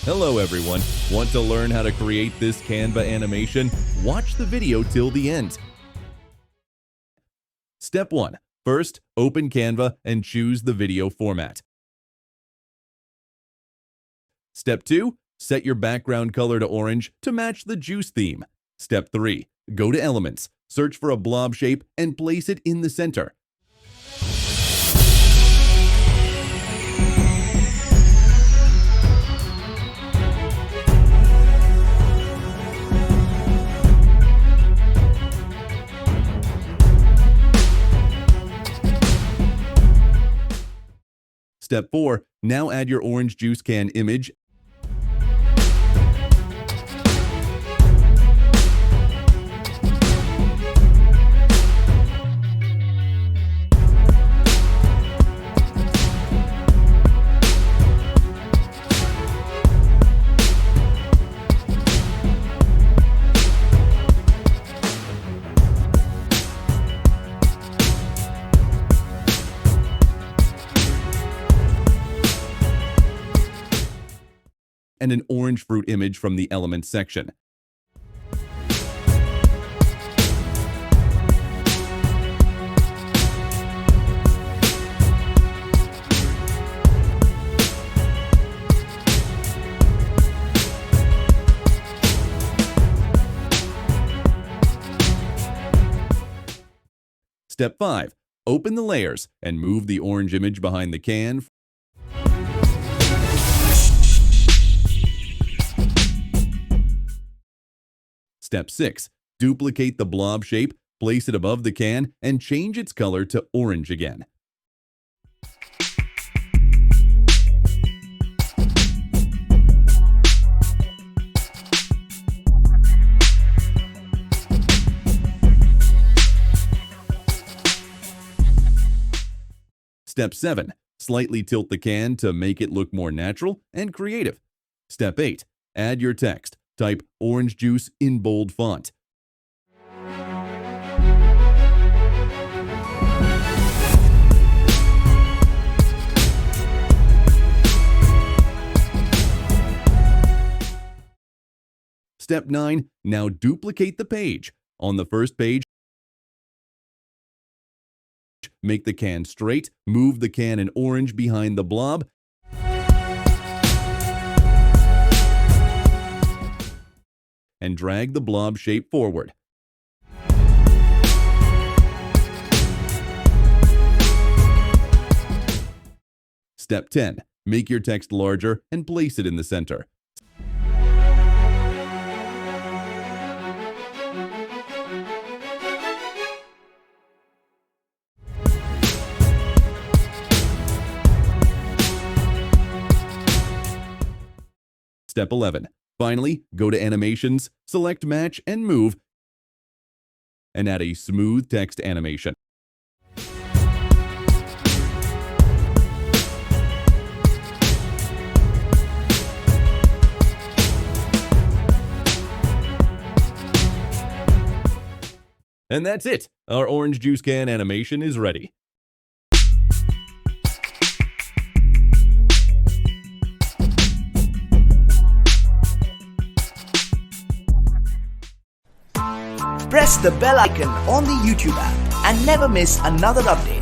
Hello everyone, want to learn how to create this Canva animation? Watch the video till the end. Step 1. First, open Canva and choose the video format. Step 2. Set your background color to orange to match the juice theme. Step 3. Go to Elements, search for a blob shape and place it in the center. Step 4. Now add your orange juice can image. And an orange fruit image from the Elements section. Step 5. Open the layers and move the orange image behind the can. Step 6. Duplicate the blob shape, place it above the can, and change its color to orange again. Step 7. Slightly tilt the can to make it look more natural and creative. Step 8. Add your text. Type orange juice in bold font. Step 9. Now duplicate the page. On the first page, make the can straight, move the can in orange behind the blob, and drag the blob shape forward. Step 10. Make your text larger and place it in the center. Step 11. Finally, go to Animations, select Match and Move, and add a smooth text animation. And that's it! Our orange juice can animation is ready. Press the bell icon on the YouTube app and never miss another update.